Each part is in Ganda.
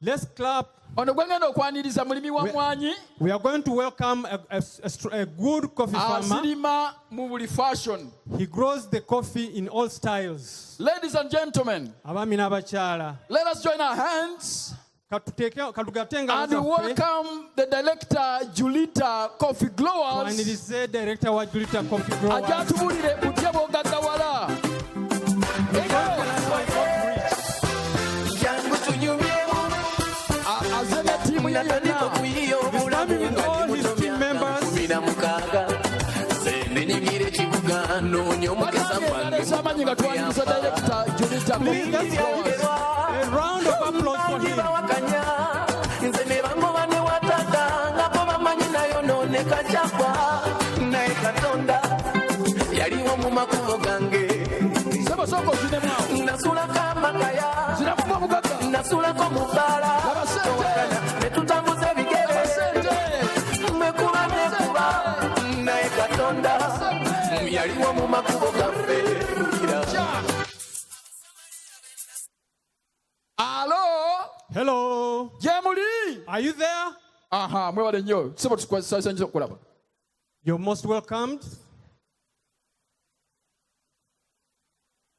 Let's clap. We are going to welcome a good coffee farmer. He grows the coffee in all styles. Ladies and gentlemen, let us join our hands and welcome the director, Julita Coffee Growers. A round of applause for him. Hello. Are you there? You're most welcomed.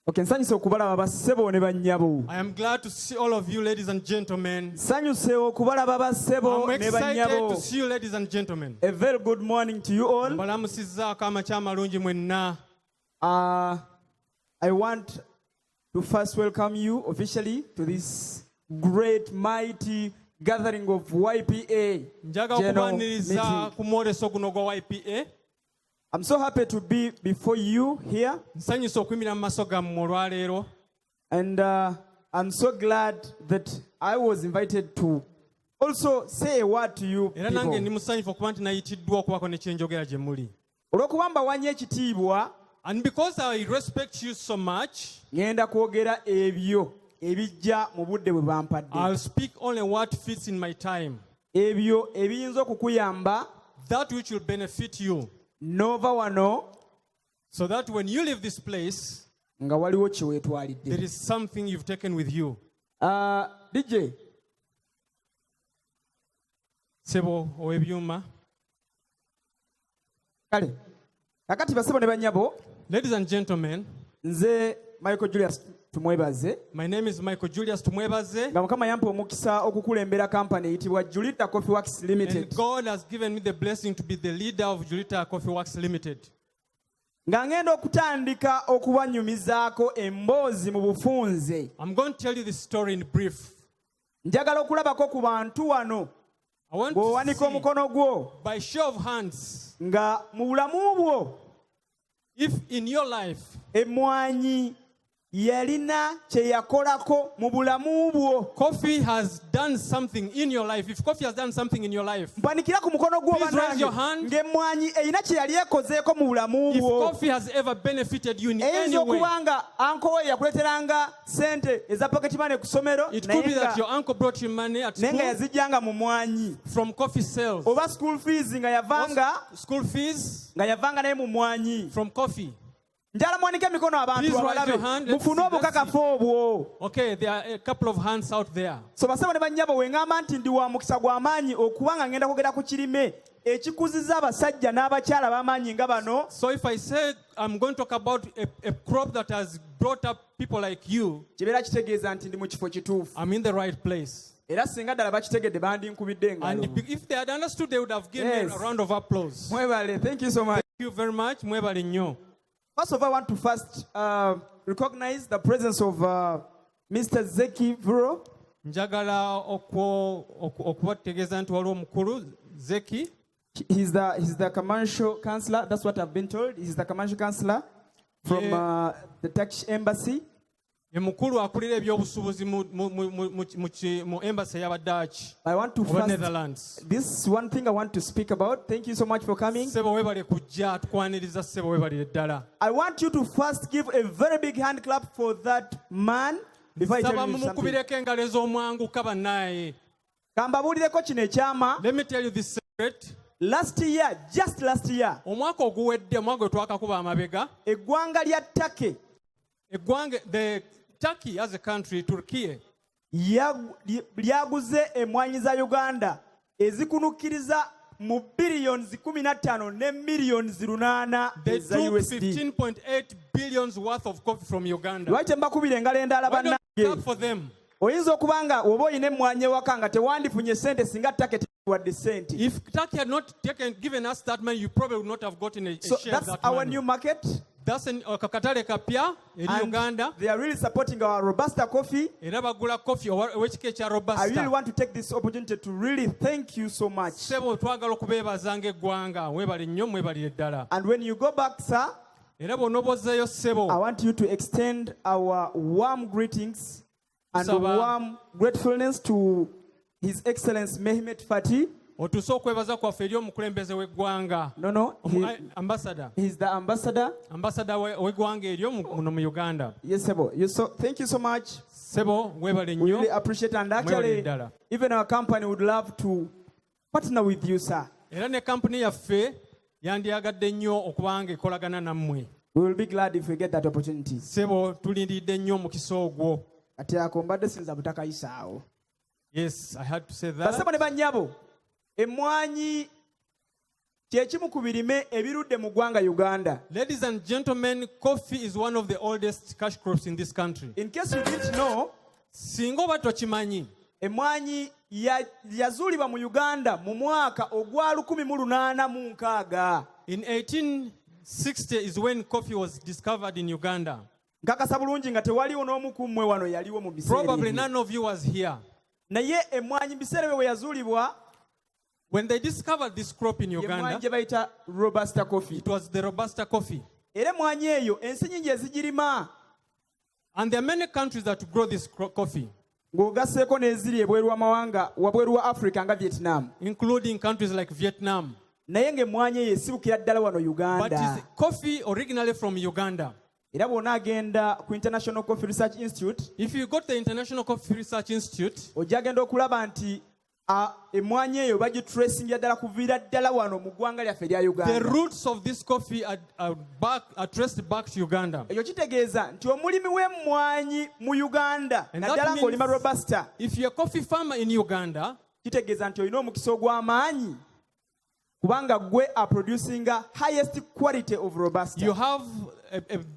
I am glad to see all of you, ladies and gentlemen. I'm excited to see you, ladies and gentlemen. A very good morning to you all. I want to first welcome you officially to this great, mighty gathering of YPA general meeting. I'm so happy to be before you here. And I'm so glad that I was invited to also say a word to you people. And because I respect you so much, I'll speak only what fits in my time. That which will benefit you. So that when you leave this place, there is something you've taken with you. DJ. Sebo owebyuma. Kale. Kakati basebo ne banyabo. Ladies and gentlemen, nze Michael Julius tumwebaze. My name is Michael Julius tumwebaze. Nga Mukama yampa omukisa okukulembera company eyitibwa Julita Coffee Works Limited. And God has given me the blessing to be the leader of Julita Coffee Works Limited. Nga ngenda okutandika okubanyumizaako emboozi mu bufunze. I'm going to tell you this story in brief. Njagala okulabako ku bantu wano. I want to see by show of hands nga mu bulamu bwo if in your life emmwanyi yalina kye yakolako mu bulamu bwo. Coffee has done something in your life. If coffee has done something in your life, mpanikira ku mukono gwo banange ng'emmwanyi erina kye yali ekozeeko mu bulamu bwo. If coffee has ever benefited you in any way, okubanga uncle we yakuleteranga sente eza pocket money ku somero, it could be that your uncle brought you money at school nenga yazijjanga mu mwanyi from coffee sales, oba school fees nga yavanga naye mu mwanyi from coffee. Njala mwanike mikono abantu abalabe mufune obukakafu obwo. Okay, there are a couple of hands out there. So basebo ne bannyabo wengamba nti ndi wa mukisa gw'amaanyi okubanga ngenda kwogera ku kirime ekikuziza abasajja n'abakyala b'amaanyi nga bano. So if I say I'm going to talk about a crop that has brought up people like you, kibeera kitegeeza nti ndi mu kifo kituufu. I'm in the right place. Era singa ddala bakitegedde bandinkubidde engalo. And if they had understood, they would have given me a round of applause. Mwebale, thank you so much. Thank you very much. Mwebale nnyo. First of all, I want to first recognize the presence of Mr. Zeki Vuro. Njagala okubategeeza nti waliwo omukulu Zeki. He's the commercial counselor. That's what I've been told. He's the commercial counselor from the Turkish embassy. Mukulu akulira ebyobusuubuzi mu embassy y'aba Dutch. I want to first, Netherlands. This is one thing I want to speak about. Thank you so much for coming. Sebo webale kujja tukwaniriza sebo webale ddala. I want you to first give a very big hand clap for that man before I tell you something. Mukubireko engalo ez'omwanguka bannaye. Kambabuulireko kino ekyama. Let me tell you this secret. Just last year. Omwaka oguwedde, omwaka gwe twakakuba amabega. Eggwanga lya Turkey. The Turkey as a country, Turkey, lyaguze emmwanyi za Uganda ezikunukiriza mu billions 15 ne millions 8 eza USD. They took 15.8 billions worth of coffee from Uganda. Lwaki mbakubira engalo endala bannange? For them. Oyinza okubanga oba oyina emmwanyi ewaka nga tewandifunye sente singa Turkey wadde sente. If Turkey had not given us that money, you probably would not have gotten a so share that's of that our money. New market. That's kakatale kapya eri Uganda. They are really supporting our Robusta coffee. Era bagula coffee owekika ekya Robusta. I really want to take this opportunity to really thank you so much. Sebo twagala okubeebazanga eggwanga mwebale nnyo mwebalire ddala. And when you go back, sir, era bw'onobozzeeyo ssebo, I want you to extend our warm greetings and warm gratefulness to His Excellency Mehmet Fati. Otuuse okwebaza kwaffe eri omukulembeze w'eggwanga. No, ambassador. He's the ambassador. Ambassador w'eggwanga eryo muno mu Uganda. Yes, Sebo. Thank you so much. Sebo, mwebale nnyo. We really appreciate, and actually, even our company would love to partner with you, sir. Era ne company yaffe yandyagadde nnyo okubanga ekolagana nammwe. We will be glad if we get that opportunity. Sebo, tulindiridde nnyo omukisa ogwo. Ate akombadde sinza butakayisaawo. Yes, I had to say that. Basebo ne bannyabo, emmwanyi kyekimu ku birime ebirudde mu ggwanga Uganda. Ladies and gentlemen, coffee is one of the oldest cash crops in this country. In case you didn't know, singa oba tokimanyi, emmwanyi yazuulibwa mu Uganda mu mwaka ogwa 1860. In 1860 is when coffee was discovered in Uganda. Nkakasa bulungi nga tewaliwo n'omu ku mmwe wano yaliwo mu biseera. Probably none of you was here. Naye emmwanyi biseera bwe yazuulibwa, when they discovered this crop in Uganda, gye bayita Robusta coffee. It was the Robusta coffee. Era emmwanyi eyo ensi nnyingi ezigirima. And there are many countries that grow this coffee. Ng'ogasseeko n'eziri ebweru w'amawanga wabweru wa Africa nga Vietnam. Including countries like Vietnam. Naye ng'emmwanyi eyo esibukira ddala wano Uganda. But it's coffee originally from Uganda. Era bw'ona agenda ku International Coffee Research Institute, if you go to the International Coffee Research Institute, ojja agenda okulaba nti emmwanyi eyo bagitracinga ddala kuviira ddala wano mu ggwanga lyaffe erya Uganda. The roots of this coffee are traced back to Uganda. Ekyo kitegeeza nti omulimi w'emmwanyi mu Uganda naddala ng'olima Robusta, if you're a coffee farmer in Uganda, kitegeeza nti olina omukisa ogw'amaanyi kubanga gwe are producing a highest quality of Robusta. You have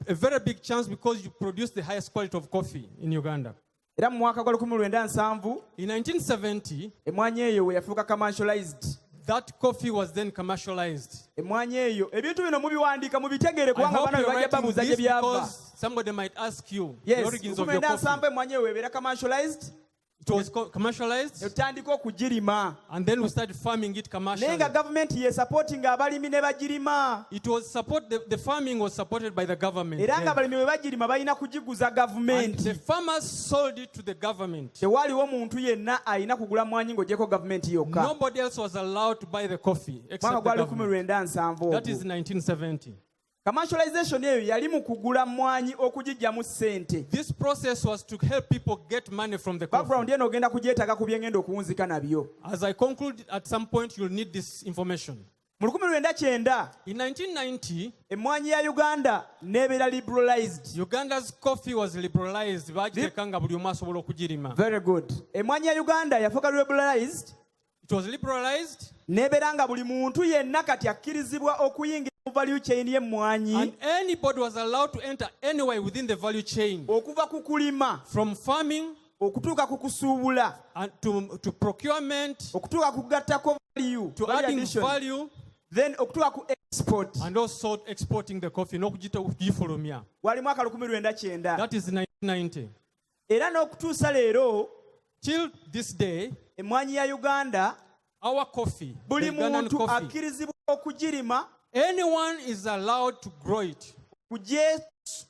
a very big chance because you produce the highest quality of coffee in Uganda. Era mu mwaka gwa 1970, in 1970, emmwanyi eyo we yafuuka commercialized. That coffee was then commercialized. Emmwanyi eyo ebintu bino mubiwandiika mubitegeere kubanga bana bwe bajja babuuza gye byava. Somebody might ask you the origins of your coffee. emmwanyi eyo ebeera commercialized. It was commercialized. Etandika okugirima. And then we started farming it commercially. Naye nga government ye supporting abalimi ne bagirima. It was the farming was supported by the government. Era nga abalimi bwe bagirima balina kugiguza government. And the farmers sold it to the government. Tewaliwo muntu yenna alina kugula mwanyi ng'ogyeko government yokka. Nobody else was allowed to buy the coffee except the government. That is 1970. Commercialization eyo yali mu kugula mwanyi okugijjamu ssente. This process was to help people get money from the coffee. Background eno ogenda kugyetaaga ku bye ngenda okuwunzika nabyo. As I conclude, at some point you'll need this information. Mu 1990, in 1990, emmwanyi ya Uganda n'ebeera liberalized. Uganda's coffee was liberalized. Bagiteekanga buli omu asobola okugirima. Very good. Emmwanyi ya Uganda yafuuka liberalized. It was liberalized. N'ebeera nga buli muntu yenna kati akkirizibwa okuyingira mu value chain y'emmwanyi. And anybody was allowed to enter anywhere within the value chain. Okuva ku kulima. From farming. Okutuuka ku kusuubula. And to procurement. Okutuuka ku kugattako value. To adding value. Then okutuuka ku export. And also exporting the coffee. N'okugifulumya. Wali mwaka 1990. That is 1990. Era n'okutuusa leero. Till this day. Emmwanyi ya Uganda. Our coffee. Buli muntu akkirizibwa okugirima. Anyone is allowed to grow it.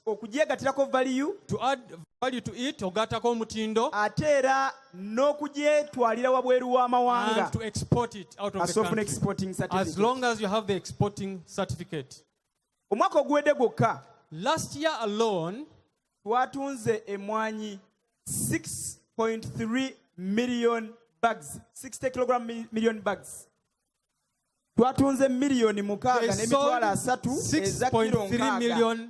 Okugyegatirako value. To add value to it. Ogatako omutindo. Ate era n'okugyetwalira wabweru w'amawanga. And to export it out of the country. Exporting certificate. As long as you have the exporting certificate. Omwaka oguwedde gwokka. Last year alone. Twatunze emmwanyi 6.3 million bags. 60 kilogram million bags. Twatunze miliyoni 6.3 eza kilo 6.3 million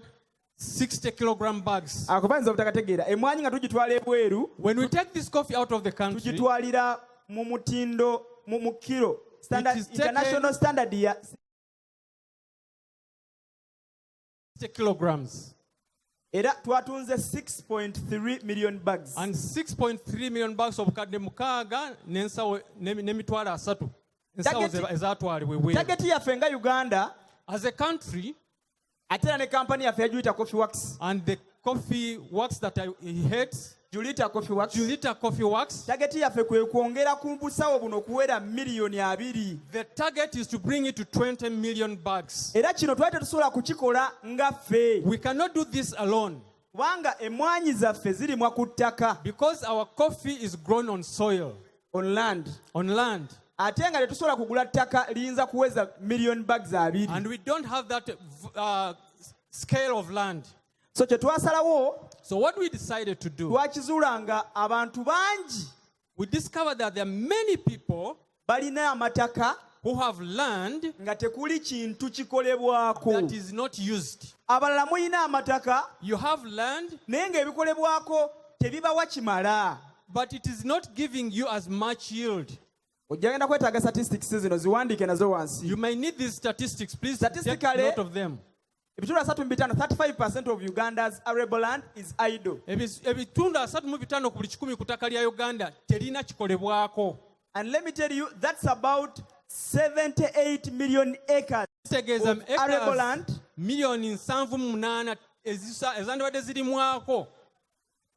60 kilogram bags. Akubanza obutakategeera emwanyi nga tugitwala ebweru. When we take this coffee out of the country, tugitwalira mu mutindo mu kilo standard international standard ya 60 kilograms. Era twatunze 6.3 million bags. And 6.3 million bags of kadde mukaaga n'ensawo n'emitwalo asatu. Ensawo ezaatwalibwa ebweru. Target yaffe nga Uganda, as a country, ate ne company yaffe ya Julita Coffee Works, and the coffee works that he hates, Julita Coffee Works, Julita Coffee Works, target yaffe kwe kwongera ku busawo buno kuwera miliyoni 2. the target is to bring it to 20 million bags. Era kino twali tetusobola kukikola nga ffe. We cannot do this alone. Kubanga emwanyi zaffe zirimwa ku ttaka. Because our coffee is grown on soil. On land. On land. Ate nga tetusobola kugula ttaka liyinza kuweza million bags 2. And we don't have that scale of land. So kye twasalawo, so what we decided to do, twakizuula nga abantu bangi, we discovered that there are many people balina amataka who have land nga tekuli kintu kikolebwako. that is not used. Abalala muyina amataka, you have land, naye ng'ebikolebwako tebibawa kimala. but it is not giving you as much yield. Ojjagenda kwetaaga statistics zino ziwandiike nazo wansi. You may need these statistics. Please take Statistically, note of them. 35% of Uganda's arable land is idle. Ebitundu 35 ku buli 100 ku ttaka lya Uganda terina kikolebwako. And let me tell you, that's about 78 million acres of arable land. Million 78 ezandibadde zirimwako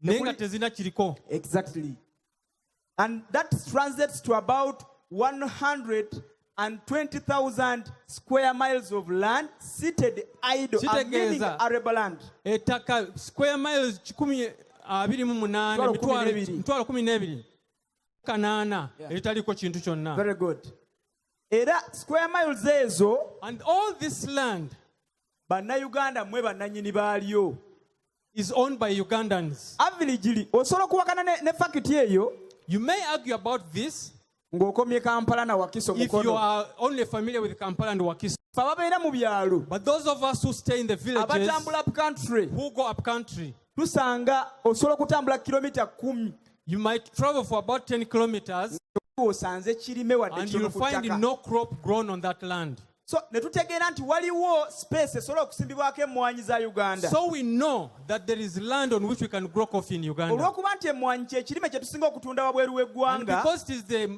naye nga tezina kiriko. Exactly. And that translates to about 120,000 square miles of land seated idle, meaning arable land. Ettaka square miles 128 kanaana eritaliko kintu kyonna. Very good. Era square miles ezo, and all this land bannayuganda mwe bannannyini baalyo, is owned by Ugandans. Averagely osobola okuwakana ne fact eyo. You may argue about this ng'okomye Kampala na Wakiso mukono. if you are only familiar with Kampala and Wakiso. Ababeera mu byalo, but those of us who stay in the villages, abatambula up country, who go up country, tusanga osobola okutambula kilomita 10. you might travel for about 10 kilometers osanze kirime wadde and you'll find no crop grown on that land. So ne tutegeera nti waliwo space esobola okusimbibwako emmwanyi za Uganda. So we know that there is land on which we can grow coffee in Uganda. Olw'okuba nti emmwanyi kye kirime kye tusinga okutunda wabweru w'eggwanga. And because it is the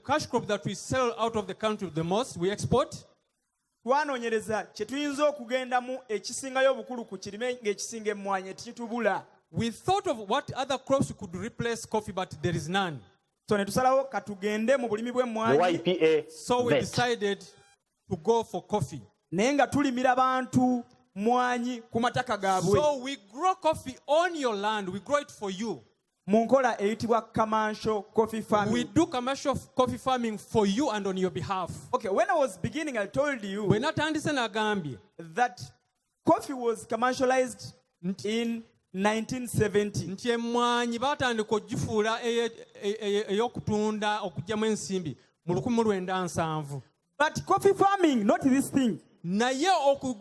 cash crop that we sell out of the country the most, we export. Twanoonyereza kye tuyinza okugendamu ekisingayo obukulu ku kirime ng'ekisinga emmwanyi tekitubula. We thought of what other crops could replace coffee, but there is none. So ne tusalawo katugende mu bulimi bw'emmwanyi. So we decided to go for coffee. Naye nga tulimira bantu mwanyi ku mataka gaabwe. So we grow coffee on your land. We grow it for you. Mu nkola eyitibwa commercial coffee farming. We do commercial coffee farming for you and on your behalf. Okay, when I was beginning, I told you that coffee was commercialized in 1970. Nti emmwanyi baatandika ogifuula ey'okutunda okugyamu ensimbi mu 1970. But coffee farming, not this thing, naye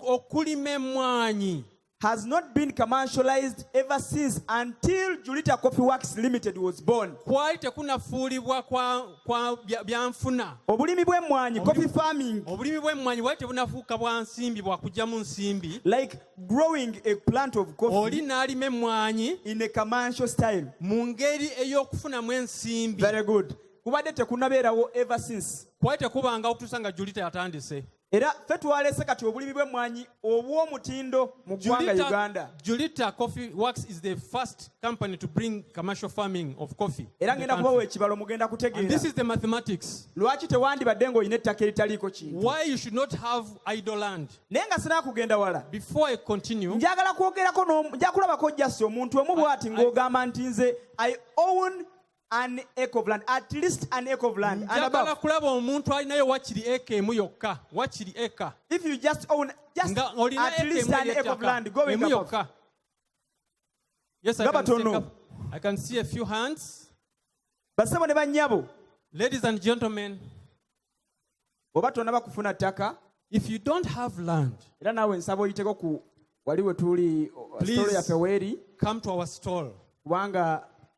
okulima emmwanyi has not been commercialized ever since until Julita Coffee Works Limited was born. Kwali tekunafuulibwa kwa byanfuna. Obulimi bw'emmwanyi, coffee farming. Obulimi bw'emmwanyi wali tebunafuuka bwa nsimbi bwa kugyamu nsimbi. Like growing a plant of coffee. Oli n'alima emmwanyi in a commercial style. Mu ngeri ey'okufunamu ensimbi. Very good. Kubadde tekunabeerawo ever since. Kwali tekubanga okutuusa nga Julita yatandise. Era ffe twalese kati obulimi bw'emmwanyi obw'omutindo mu ggwanga Uganda. Julita Coffee Works is the first company to bring commercial farming of coffee. Era ngenda kubawa ekibalo mugenda kutegeera. And this is the mathematics. Lwaki tewandibadde ng'olina ettaka eritaliiko kintu? Why you should not have idle land. Naye nga sinaa kugenda wala. Before I continue, njagala kulabako jjasi omuntu omu bw'ati ng'ogamba nti nze I own an acre of land, at least an acre of land. Njagala kulaba omuntu alinayo wakiri eka emu yokka, wakiri eka. If you just own just at least an acre of land, going above. Yes, I can see a few hands. Basebo ne bannyabo. Ladies and gentlemen, oba tonna bakufuna ttaka, if you don't have land, era naawe nsaba oyiteko ku please come to our stall.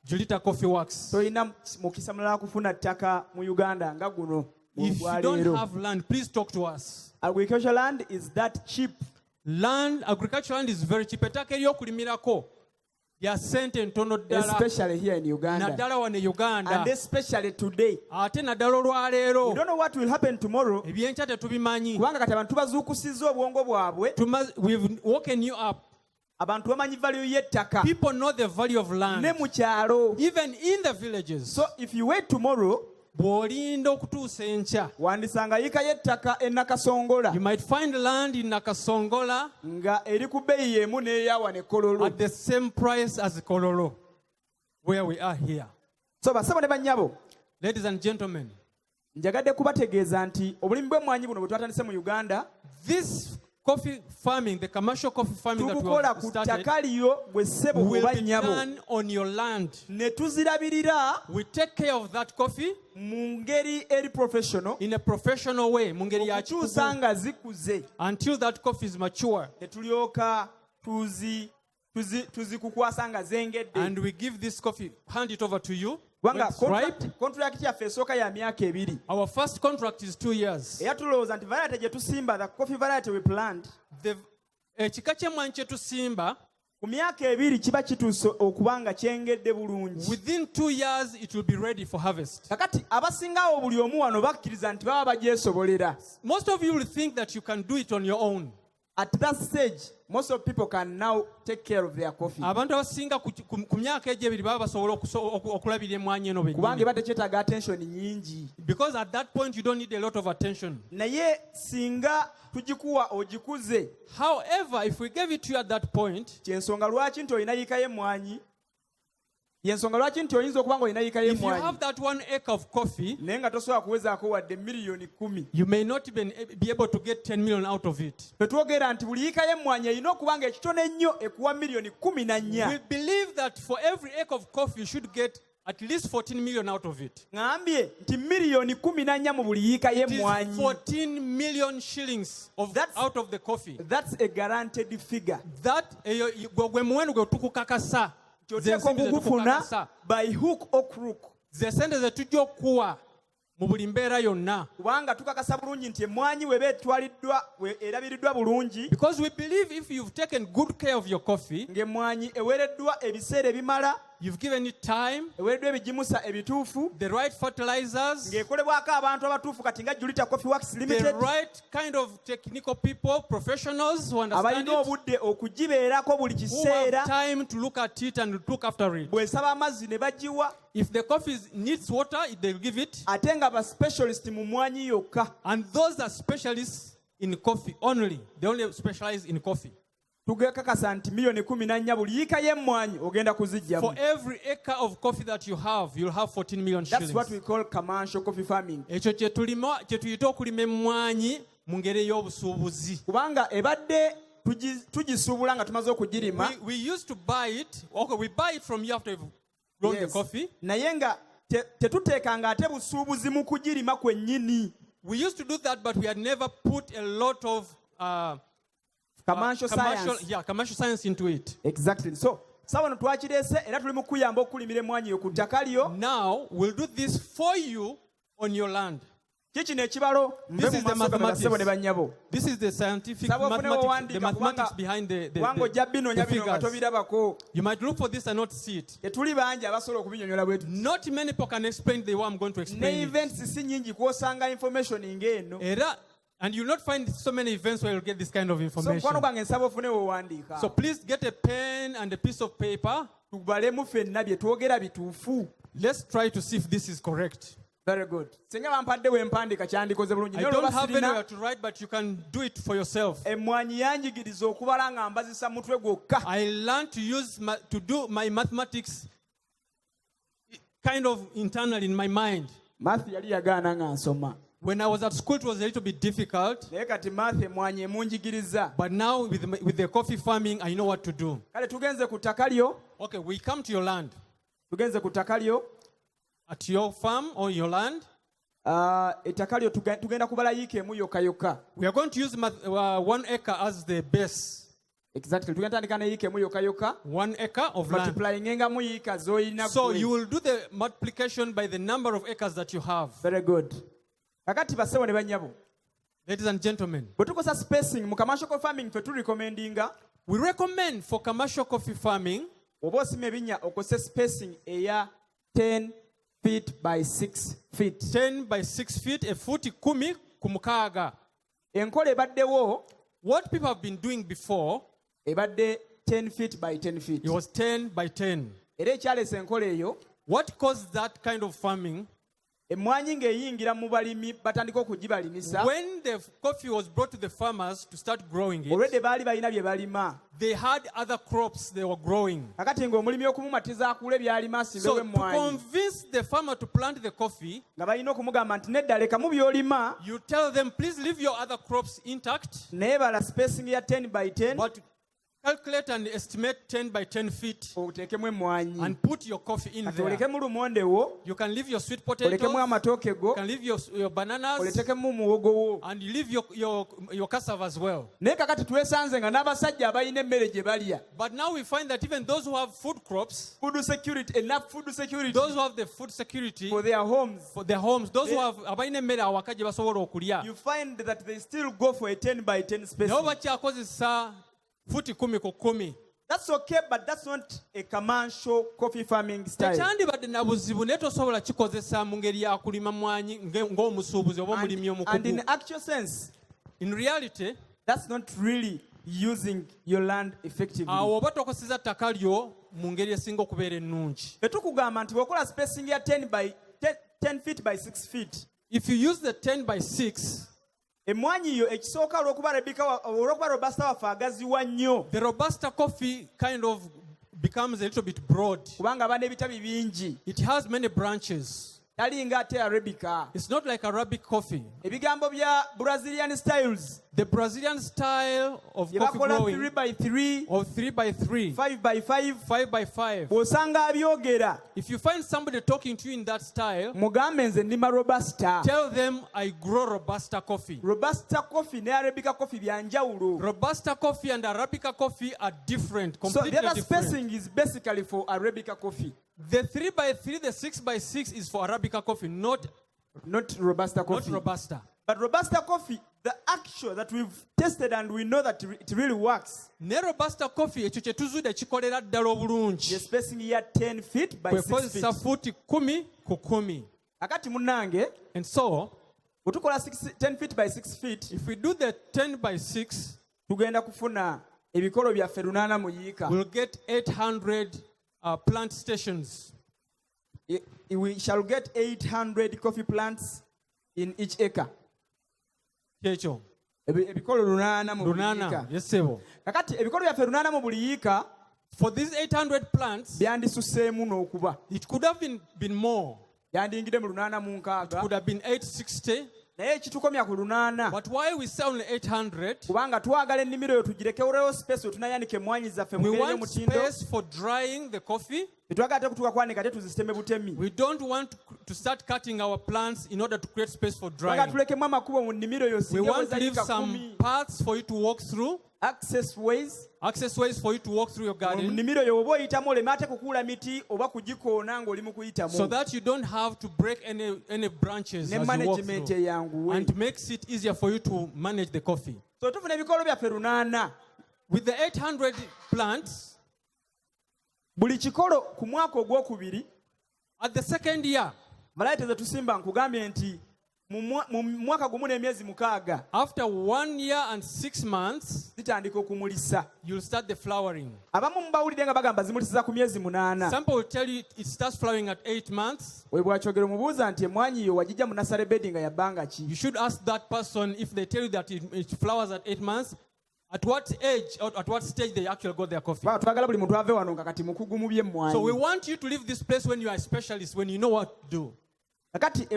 Julita Coffee Works. If you don't have land, please talk to us. Agricultural land is that cheap. Agricultural land is very cheap. Especially here in Uganda. And especially today. We don't know what will happen tomorrow. We've woken you up. People know the value of land. Even in the villages. So if you wait tomorrow, you might find land in Nakasongola at the same price as Kololo, where we are here. So, ladies and gentlemen, this coffee farming, the commercial coffee farming that we have started, will be done on your land. We take care of that coffee in a professional way until that coffee is mature. And we give this coffee, hand it over to you. Our first contract is 2 years. The coffee variety we plant, within 2 years it will be ready for harvest. Most of you will think that you can do it on your own. At that stage, most of people can now take care of their coffee. Because at that point you don't need a lot of attention. However, if we gave it to you at that point, if you have that 1 acre of coffee, you may not even be able to get 10 million out of it. We believe that for every acre of coffee, you should get at least 14 million out of it. It is 14 million shillings out of the coffee. That's a guaranteed figure. By hook or crook. Because we believe if you've taken good care of your coffee, you've given it time, the right fertilizers, the right kind of technical people, professionals who understand it, who have time to look at it and look after it. If the coffee needs water, they'll give it. And those are specialists in coffee only. They only specialize in coffee. For every acre of coffee that you have, you'll have 14 million shillings. That's what we call commercial coffee farming. We used to buy it. Okay, we buy it from you after you've grown the coffee. We used to do that, but we had never put a lot of commercial science into it. Exactly. So, now we'll do this for you on your land. This is the mathematics. This is the scientific mathematics behind the figures. You might look for this and not see it. Not many people can explain the way I'm going to explain it. And you'll not find so many events where you'll get this kind of information. So please get a pen and a piece of paper. Let's try to see if this is correct. Very good. I don't have anywhere to write, but you can do it for yourself. I learned to do my mathematics kind of internal in my mind. When I was at school, it was a little bit difficult. But now with the coffee farming, I know what to do. Okay, we come to your land. At your farm or your land. We are going to use 1 acre as the base. Exactly. 1 acre of land. So you will do the multiplication by the number of acres that you have. Very good. Ladies and gentlemen, spacing commercial farming we recommend for commercial coffee farming spacing 10 feet by 6 feet. 10 by 6 feet, a foot 10 ku mukaaga. What people have been doing before, 10 feet by 10 feet. It was 10 by 10. What caused that kind of farming? When the coffee was brought to the farmers to start growing it, they had other crops they were growing. So to convince the farmer to plant the coffee, you tell them, please leave your other crops intact, but calculate and estimate 10 by 10 feet and put your coffee in there. You can leave your sweet potatoes, you can leave your bananas, and you leave your cassava as well. But now we find that even those who have food crops, enough food security, those who have the food security for their homes, those who have you find that they still go for a 10 by 10 space. That's okay, but that's not a commercial coffee farming style. And in actual sense, in reality, that's not really using your land effectively. Spacing 10 feet by 6 feet. If you use the 10 by 6, the Robusta coffee kind of becomes a little bit broad. It has many branches. It's not like Arabic coffee. Brazilian styles. The Brazilian style of coffee growing, 3 by 3, or 3 by 3, 5 by 5, 5 by 5. If you find somebody talking to you in that style, tell them, I grow Robusta coffee. Robusta coffee and Arabica coffee Robusta coffee and Arabica coffee are different, completely different. So the other different. spacing is basically for Arabica coffee. The 3 by 3, the 6 by 6 is for Arabica coffee, not Robusta coffee. Not Robusta. But Robusta coffee, the actual that we've tested and we know that it really works. Ne Robusta coffee ekyo kye tuzudde kikolera ddala obulungi. The spacing here 10 feet by 6 feet. Kwekozesa futi 10 ku 10. Akati munange, and so, 10 feet by 6 feet, if we do the 10 by 6, tugenda kufuna ebikolo byaffe 800 mu yiika. We'll get 800 plant stations. We shall get 800 coffee plants in each acre. Kyekyo. Ebikolo 800 mu buli yiika. Yes, sebo. Kakati ebikolo byaffe 800 mu buli yiika, for these 800 plants, byandisuseemu n'okuba. It could have been more. Yandiyingidde mu 860. It could have been 860. Naye ekitukomya ku 800. But why we sell only 800? Kubanga twagala ennimiro yo tugirekewo space tunayanika emmwanyi zaffe mu ngeri y'omutindo. We want space for drying the coffee. Tetwagala kutuuka kwanika ate tuzisiteme butemi. We don't want to start cutting our plants in order to create space for drying. Twagala tulekemu amakubo mu nnimiro yo. We want to leave some paths for you to walk through. Access ways for you to walk through your garden. Nnimiro yo oba oyitamu oleme ate kukuula miti oba kugikoona ng'oli mu kuyitamu. So that you don't have to break any branches as you walk through. And makes it easier for you to manage the coffee. So tufuna ebikolo byaffe 800. With the 800 plants, buli kikolo ku mwaka ogwokubiri, at the second year, malayita ze tusimba nkugambye nti mu mwaka gumu n'emyezi 6, after 1 year and 6 months, zitandika okumulisa. You'll start the flowering. Abamu mubawulidde nga bagamba zimulisiza ku myezi 8. Some people will tell you it starts flowering at 8 months. We bwakyogera mubuuza nti emmwanyi yo wagijja mu nursery bed nga yabbanga ki? You should ask that person if they tell you that it flowers at 8 months. At what age or at what stage they actually got their coffee. So we want you to leave this place when you are a specialist, when you know what to do. At 1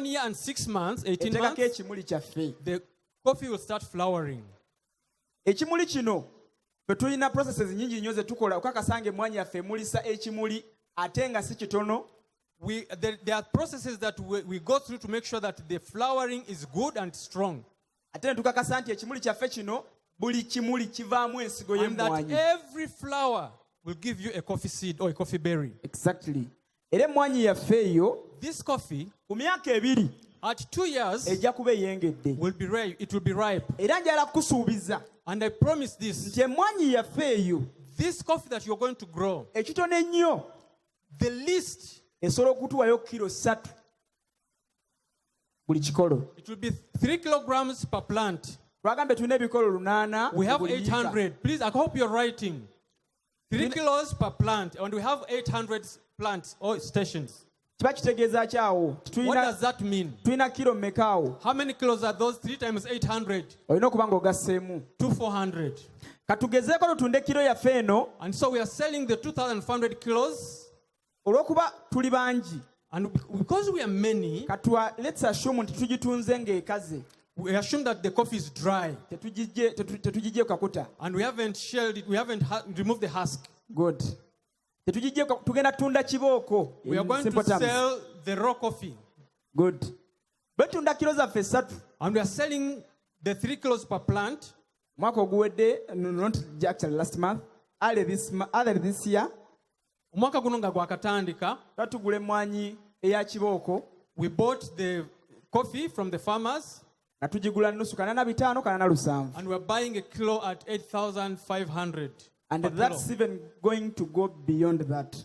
year and 6 months, 18 months, the coffee will start flowering. Ekimuli kino tulina processes nyingi nnyo ze tukola okakasanga emmwanyi yaffe emulisa ekimuli ate nga si kitono. There are processes that we go through to make sure that the flowering is good and strong. ate ne tukakasa nti ekimuli kyaffe kino buli kimuli kivaamu ensigo y'emmwanyi. Every flower will give you a coffee seed or a coffee berry. Exactly. Era emmwanyi yaffe eyo This coffee, ku myaka 2 at 2 years, ejja kuba eyengedde. it will be ripe. Era njala kusuubiza And I promise this, nti emmwanyi yaffe eyo this coffee that you're going to grow, ekitono ennyo the least, esobola okutuwayo kilo 3 buli kikolo. it will be 3 kilograms per plant. Twagambe tulina ebikolo 800. We have 800. Please, I hope you're writing. 3 kilos per plant, and we have 800 plants or stations. Kiba kitegeeza kyawo What does that mean? tulina kilo mmeka awo? How many kilos are those? 3 times 800. Olina okuba ng'ogasseemu. 2,400. Katugezeeko tutunde kilo yaffe eno And so we are selling the 2,500 kilos. olw'okuba tuli bangi. And because we are many, Let's assume nti tugitunze ng'ekaze. we assume that the coffee is dry. Tetugiggye kakuta. And we haven't shelled it. We haven't removed the husk. Good. Tetugiggye tugenda tunda kibooko. We are going to sell the raw coffee. Good. Betunda kilo zaffe 3. And we are selling the 3 kilos per plant. Mwaka oguwedde, not actually last month, early this year, Omwaka guno nga gwakatandika, tatugula emmwanyi eya kibooko. we bought the coffee from the farmers. Na tugigula nusu 45 47. And we're buying a kilo at 8,500. And that's even going to go beyond that.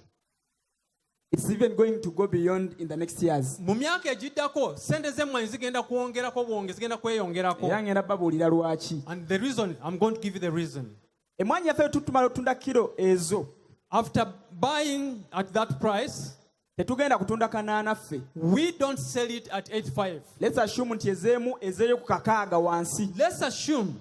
It's even going to go beyond in the next years. Mu myaka egiddako sente z'emmwanyi zigenda kwongerako bwonge zigenda kweyongerako. Era ngenda babuulira lwaki. And the reason, I'm going to give you the reason. Emmwanyi yaffe tutumala otunda kilo ezo. After buying at that price, tetugenda kutunda kanaana ffe. We don't sell it at 85. Let's assume nti ezeemu ezeeyo ku 6 wansi. Let's assume